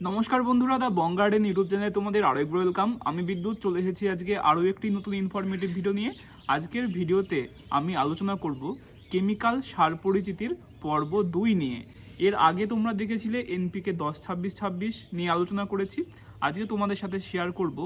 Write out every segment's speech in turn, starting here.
নমস্কার বন্ধুরা, দা বং garden YouTube চ্যানেলে তোমাদের আরও একবার ওয়েলকাম। আমি বিদ্যুৎ চলে এসেছি আজকে আরও একটি নতুন ইনফরমেটিভ ভিডিও নিয়ে। আজকের ভিডিওতে আমি আলোচনা করব কেমিক্যাল সার পরিচিতির পর্ব 2 নিয়ে। এর আগে তোমরা দেখেছিলে এনপিকে 10-26-26 নিয়ে আলোচনা করেছি। আজকে তোমাদের সাথে শেয়ার করব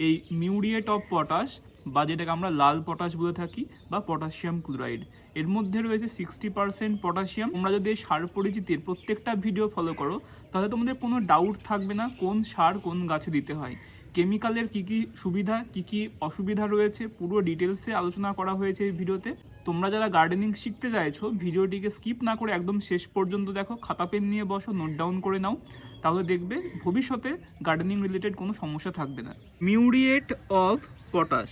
এই মিউরিয়েট অফ পটাশ, বা যেটাকে আমরা লাল পটাশ বলে থাকি, বা পটাশিয়াম ক্লোরাইড। এর মধ্যে রয়েছে 60% পটাশিয়াম। তোমরা যদি এই সার পরিচিতির প্রত্যেকটা ভিডিও ফলো করো তাহলে তোমাদের কোনো ডাউট থাকবে না কোন সার কোন গাছে দিতে হয়। কেমিক্যালের কী কী সুবিধা কী কী অসুবিধা রয়েছে পুরো ডিটেলসে আলোচনা করা হয়েছে এই ভিডিওতে। তোমরা যারা গার্ডেনিং শিখতে চাইছো ভিডিওটিকে স্কিপ না করে একদম শেষ পর্যন্ত দেখো, খাতা পেন নিয়ে বসো, নোট ডাউন করে নাও, তাহলে দেখবে ভবিষ্যতে গার্ডেনিং রিলেটেড কোনো সমস্যা থাকবে না। মিউরিয়েট অফ পটাশ,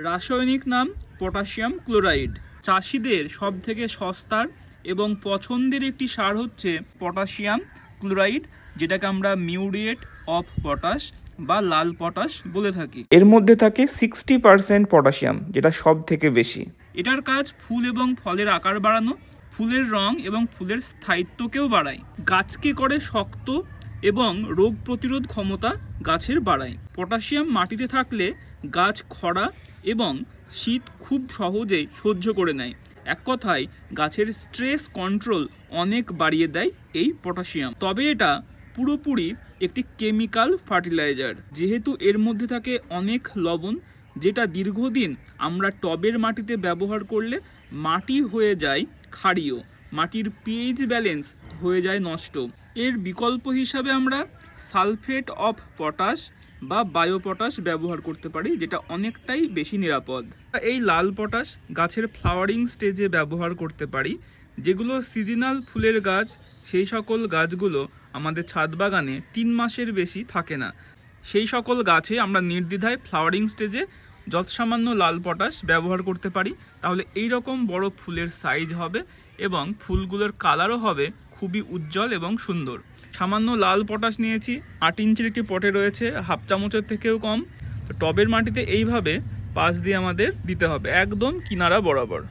রাসায়নিক নাম পটাশিয়াম ক্লোরাইড। চাষিদের সব থেকে সস্তার এবং পছন্দের একটি সার হচ্ছে পটাশিয়াম ক্লোরাইড, যেটাকে আমরা মিউরিয়েট অফ পটাশ বা লাল পটাশ বলে থাকি। এর মধ্যে থাকে 60% পটাশিয়াম, যেটা সব থেকে বেশি। এটার কাজ ফুল এবং ফলের আকার বাড়ানো, ফুলের রং এবং ফুলের স্থায়িত্বকেও বাড়ায়, গাছকে করে শক্ত এবং রোগ প্রতিরোধ ক্ষমতা গাছের বাড়ায়। পটাশিয়াম মাটিতে থাকলে গাছ খরা এবং শীত খুব সহজেই সহ্য করে নেয়। এক কথায় গাছের স্ট্রেস কন্ট্রোল অনেক বাড়িয়ে দেয় এই পটাশিয়াম। তবে এটা পুরোপুরি একটি কেমিক্যাল ফার্টিলাইজার, যেহেতু এর মধ্যে থাকে অনেক লবণ, যেটা দীর্ঘদিন আমরা টবের মাটিতে ব্যবহার করলে মাটি হয়ে যায় ক্ষারীয়, মাটির পিএইচ ব্যালেন্স হয়ে যায় নষ্ট। এর বিকল্প হিসাবে আমরা সালফেট অফ পটাশ বা বায়ো পটাশ ব্যবহার করতে পারি, যেটা অনেকটাই বেশি নিরাপদ। এই লাল পটাশ গাছের ফ্লাওয়ারিং স্টেজে ব্যবহার করতে পারি। যেগুলো সিজনাল ফুলের গাছ, সেই সকল গাছগুলো আমাদের ছাদ বাগানে 3 মাসের বেশি থাকে না, সেই সকল গাছে আমরা নির্দ্বিধায় ফ্লাওয়ারিং স্টেজে যৎসামান্য লাল পটাশ ব্যবহার করতে পারি। তাহলে এই রকম বড় ফুলের সাইজ হবে এবং ফুলগুলোর কালারও হবে খুবই উজ্জ্বল এবং সুন্দর। সামান্য লাল পটাশ নিয়েছি, 8 ইঞ্চির একটি পটে রয়েছে, হাফ চামচের থেকেও কম। টবের মাটিতে এইভাবে পাশ দিয়ে আমাদের দিতে হবে একদম কিনারা বরাবর।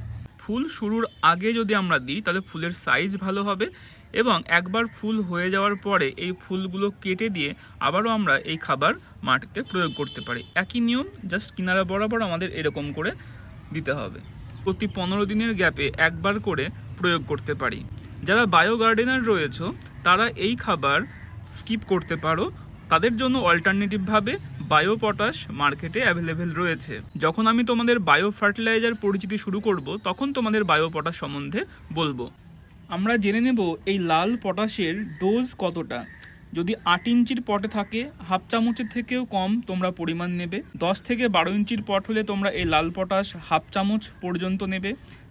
ফুল শুরুর আগে যদি আমরা দিই তাহলে ফুলের সাইজ ভালো হবে, এবং একবার ফুল হয়ে যাওয়ার পরে এই ফুলগুলো কেটে দিয়ে আবারও আমরা এই খাবার মাটিতে প্রয়োগ করতে পারি। একই নিয়ম, জাস্ট কিনারা বরাবর আমাদের এরকম করে দিতে হবে। প্রতি 15 দিনের গ্যাপে একবার করে প্রয়োগ করতে পারি। যারা বায়ো গার্ডেনার রয়েছে তারা এই খাবার স্কিপ করতে পারো, তাদের জন্য অল্টারনেটিভভাবে বায়ো পটাশ মার্কেটে অ্যাভেলেবেল রয়েছে। যখন আমি তোমাদের বায়ো ফার্টিলাইজার পরিচিতি শুরু করব তখন তোমাদের বায়ো পটাশ সম্বন্ধে বলবো। আমরা জেনে নেব এই লাল পটাশের ডোজ কতটা। যদি 8 ইঞ্চির পটে থাকে হাফ চামচের থেকেও কম তোমরা পরিমাণ নেবে। 10 থেকে 12 ইঞ্চির পট হলে তোমরা এই লাল পটাশ হাফ চামচ পর্যন্ত নেবে।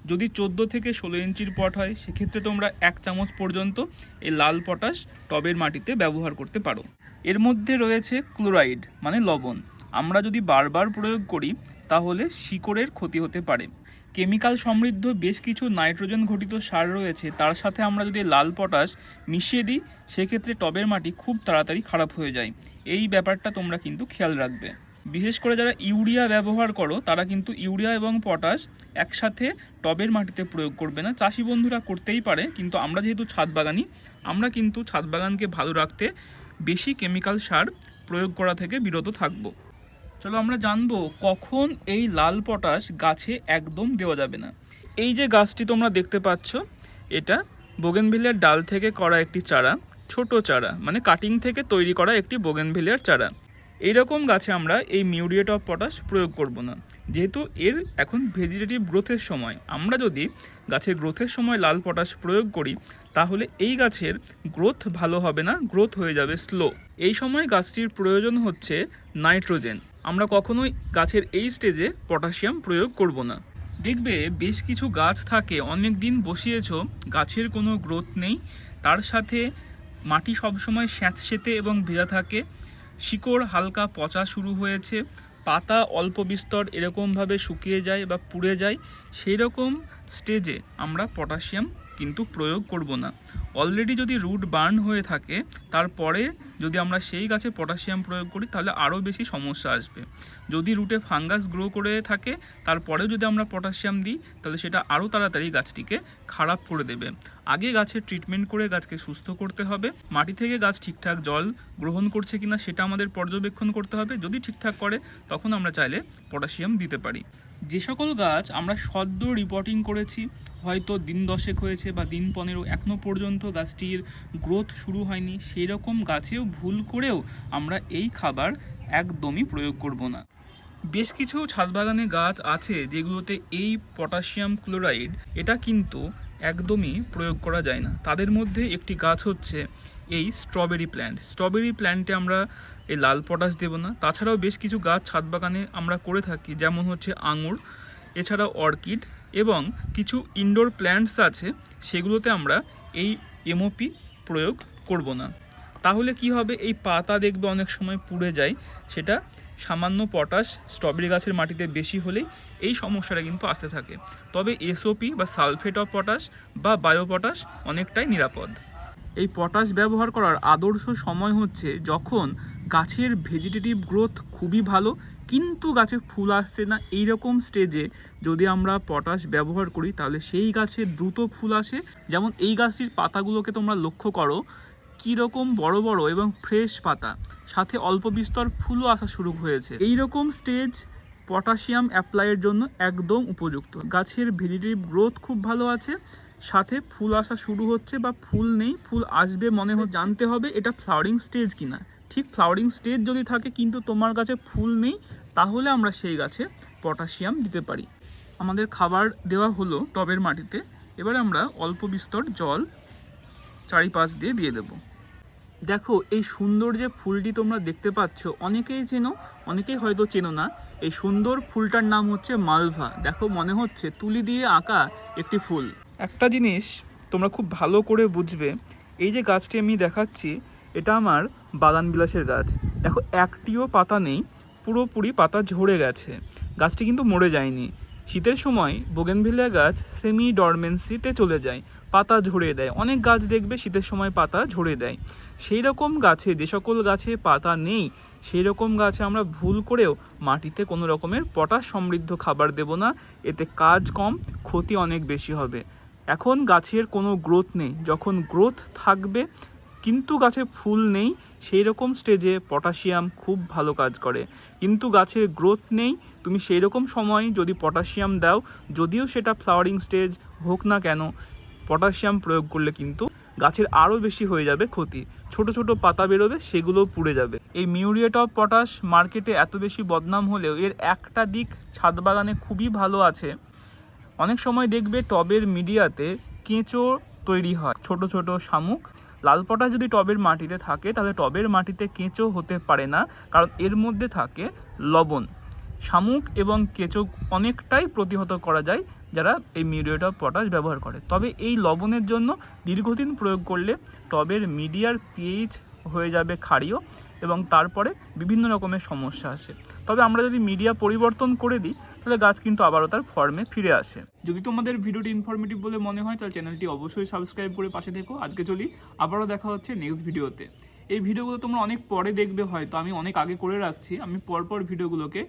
যদি 14 থেকে 16 ইঞ্চির পট হয় সেক্ষেত্রে তোমরা 1 চামচ পর্যন্ত এই লাল পটাশ টবের মাটিতে ব্যবহার করতে পারো। এর মধ্যে রয়েছে ক্লোরাইড মানে লবণ। আমরা যদি বারবার প্রয়োগ করি তাহলে শিকড়ের ক্ষতি হতে পারে। কেমিক্যাল সমৃদ্ধ বেশ কিছু নাইট্রোজেন ঘটিত সার রয়েছে, তার সাথে আমরা যদি লাল পটাশ মিশিয়ে দিই সেক্ষেত্রে টবের মাটি খুব তাড়াতাড়ি খারাপ হয়ে যায়। এই ব্যাপারটা তোমরা কিন্তু খেয়াল রাখবে। বিশেষ করে যারা ইউরিয়া ব্যবহার করো তারা কিন্তু ইউরিয়া এবং পটাশ একসাথে টবের মাটিতে প্রয়োগ করবে না। চাষি বন্ধুরা করতেই পারে, কিন্তু আমরা যেহেতু ছাদ বাগানি, আমরা কিন্তু ছাদ বাগানকে ভালো রাখতে বেশি কেমিক্যাল সার প্রয়োগ করা থেকে বিরত থাকবো। চলো আমরা জানবো কখন এই লাল পটাশ গাছে একদম দেওয়া যাবে না। এই যে গাছটি তোমরা দেখতে পাচ্ছ, এটা বোগেনভিলিয়ার ডাল থেকে করা একটি চারা, ছোট চারা মানে কাটিং থেকে তৈরি করা একটি বোগেনভিলিয়ার চারা। এইরকম গাছে আমরা এই মিউরিয়েট অফ পটাশ প্রয়োগ করব না, যেহেতু এর এখন ভেজিটেটিভ গ্রোথের সময়। আমরা যদি গাছের গ্রোথের সময় লাল পটাশ প্রয়োগ করি তাহলে এই গাছের গ্রোথ ভালো হবে না, গ্রোথ হয়ে যাবে স্লো। এই সময় গাছটির প্রয়োজন হচ্ছে নাইট্রোজেন। আমরা কখনোই গাছের এই স্টেজে পটাশিয়াম প্রয়োগ করব না। দেখবে বেশ কিছু গাছ থাকে অনেক দিন বসিয়েছ, গাছের কোনো গ্রোথ নেই, তার সাথে মাটি সবসময় স্যাঁতসেঁতে এবং ভেজা থাকে, শিকড় হালকা পচা শুরু হয়েছে, পাতা অল্প বিস্তর এরকমভাবে শুকিয়ে যায় বা পুড়ে যায়। সেই রকম স্টেজে আমরা পটাশিয়াম কিন্তু প্রয়োগ করব না। অলরেডি যদি রুট বার্ন হয়ে থাকে তারপরে যদি আমরা সেই গাছে পটাশিয়াম প্রয়োগ করি তাহলে আরও বেশি সমস্যা আসবে। যদি রুটে ফাঙ্গাস গ্রো করে থাকে তারপরেও যদি আমরা পটাশিয়াম দিই তাহলে সেটা আরও তাড়াতাড়ি গাছটিকে খারাপ করে দেবে। আগে গাছের ট্রিটমেন্ট করে গাছকে সুস্থ করতে হবে। মাটি থেকে গাছ ঠিকঠাক জল গ্রহণ করছে কিনা সেটা আমাদের পর্যবেক্ষণ করতে হবে। যদি ঠিকঠাক করে তখন আমরা চাইলে পটাশিয়াম দিতে পারি। যে সকল গাছ আমরা সদ্য রিপোর্টিং করেছি, হয়তো দিন 10 হয়েছে বা দিন 15, এখনও পর্যন্ত গাছটির গ্রোথ শুরু হয়নি, সেই রকম গাছেও ভুল করেও আমরা এই খাবার একদমই প্রয়োগ করব না। বেশ কিছু ছাদ বাগানে গাছ আছে যেগুলোতে এই পটাশিয়াম ক্লোরাইড এটা কিন্তু একদমই প্রয়োগ করা যায় না। তাদের মধ্যে একটি গাছ হচ্ছে এই স্ট্রবেরি প্ল্যান্ট। স্ট্রবেরি প্ল্যান্টে আমরা এই লাল পটাশ দেব না। তাছাড়াও বেশ কিছু গাছ ছাদ বাগানে আমরা করে থাকি, যেমন হচ্ছে আঙুর, এছাড়াও অর্কিড এবং কিছু ইনডোর প্ল্যান্টস আছে, সেগুলোতে আমরা এই এমওপি প্রয়োগ করব না। তাহলে কি হবে, এই পাতা দেখবে অনেক সময় পুড়ে যায়, সেটা সামান্য পটাশ স্ট্রবেরি গাছের মাটিতে বেশি হলেই এই সমস্যাটা কিন্তু আসতে থাকে। তবে এসওপি বা সালফেট অফ পটাশ বা বায়ো পটাশ অনেকটাই নিরাপদ। এই পটাশ ব্যবহার করার আদর্শ সময় হচ্ছে যখন গাছের ভেজিটেটিভ গ্রোথ খুবই ভালো কিন্তু গাছে ফুল আসছে না, এই রকম স্টেজে যদি আমরা পটাশ ব্যবহার করি তাহলে সেই গাছে দ্রুত ফুল আসে। যেমন এই গাছটির পাতাগুলোকে তোমরা লক্ষ্য করো, কীরকম বড় বড় এবং ফ্রেশ পাতা, সাথে অল্প বিস্তর ফুলও আসা শুরু হয়েছে। এই রকম স্টেজ পটাশিয়াম অ্যাপ্লাইয়ের জন্য একদম উপযুক্ত। গাছের ভেজিটেটিভ গ্রোথ খুব ভালো আছে, সাথে ফুল আসা শুরু হচ্ছে বা ফুল নেই, ফুল আসবে মনে হচ্ছে। জানতে হবে এটা ফ্লাওয়ারিং স্টেজ কিনা। ঠিক ফ্লাওয়ারিং স্টেজ যদি থাকে কিন্তু তোমার গাছে ফুল নেই, তাহলে আমরা সেই গাছে পটাশিয়াম দিতে পারি। আমাদের খাবার দেওয়া হলো টবের মাটিতে, এবার আমরা অল্প বিস্তর জল চারিপাশ দিয়ে দেব। দেখো এই সুন্দর যে ফুলটি তোমরা দেখতে পাচ্ছ, অনেকেই চেনো, অনেকেই হয়তো চেনো না। এই সুন্দর ফুলটার নাম হচ্ছে মালভা। দেখো মনে হচ্ছে তুলি দিয়ে আঁকা একটি ফুল। একটা জিনিস তোমরা খুব ভালো করে বুঝবে, এই যে গাছটি আমি দেখাচ্ছি এটা আমার বাগান বিলাসের গাছ। দেখো একটিও পাতা নেই, পুরোপুরি পাতা ঝরে গেছে। গাছটি কিন্তু মরে যায়নি। শীতের সময় বোগেনভিলিয়া গাছ সেমি ডরমেন্সিতে চলে যায়, পাতা ঝরে দেয়। অনেক গাছ দেখবে শীতের সময় পাতা ঝরে দেয়। সেই রকম গাছে, যে সকল গাছে পাতা নেই সেই রকম গাছে আমরা ভুল করেও মাটিতে কোনো রকমের পটাশ সমৃদ্ধ খাবার দেব না। এতে কাজ কম, ক্ষতি অনেক বেশি হবে। এখন গাছের কোনো গ্রোথ নেই, যখন গ্রোথ থাকবে কিন্তু গাছে ফুল নেই, সেই রকম স্টেজে পটাশিয়াম খুব ভালো কাজ করে। কিন্তু গাছের গ্রোথ নেই, তুমি সেই রকম সময় যদি পটাশিয়াম দাও, যদিও সেটা ফ্লাওয়ারিং স্টেজ হোক না কেন, পটাশিয়াম প্রয়োগ করলে কিন্তু গাছের আরও বেশি হয়ে যাবে ক্ষতি। ছোট ছোট পাতা বেরোবে, সেগুলোও পুড়ে যাবে। এই মিউরিয়েট অফ পটাশ মার্কেটে এত বেশি বদনাম হলেও এর একটা দিক ছাদ বাগানে খুবই ভালো আছে। অনেক সময় দেখবে টবের মিডিয়াতে কেঁচো তৈরি হয়, ছোট ছোট শামুক। লাল পটাশ যদি টবের মাটিতে থাকে তাহলে টবের মাটিতে কেঁচো হতে পারে না, কারণ এর মধ্যে থাকে লবণ। শামুক এবং কেঁচো অনেকটাই প্রতিহত করা যায় যারা এই মিউরিয়েট অফ পটাশ ব্যবহার করে। তবে এই লবণের জন্য দীর্ঘদিন প্রয়োগ করলে টবের মিডিয়ার পিএইচ হয়ে যাবে ক্ষারীয় এবং তারপরে বিভিন্ন রকমের সমস্যা আসে। তবে আমরা যদি মিডিয়া পরিবর্তন করে দিই তাহলে গাছ কিন্তু আবারও তার ফর্মে ফিরে আসে। যদি তোমাদের ভিডিওটি ইনফরমেটিভ বলে মনে হয় তাহলে চ্যানেলটি অবশ্যই সাবস্ক্রাইব করে পাশে থেকো। আজকে চলি, আবারও দেখা হচ্ছে নেক্সট ভিডিওতে। এই ভিডিওগুলো তোমরা অনেক পরে দেখবে, হয়তো আমি অনেক আগে করে রাখছি। আমি পরপর ভিডিওগুলোকে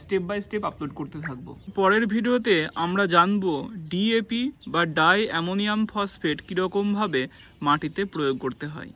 স্টেপ বাই স্টেপ আপলোড করতে থাকবো। পরের ভিডিওতে আমরা জানবো ডিএপি বা ডাই অ্যামোনিয়াম ফসফেট কীরকমভাবে মাটিতে প্রয়োগ করতে হয়।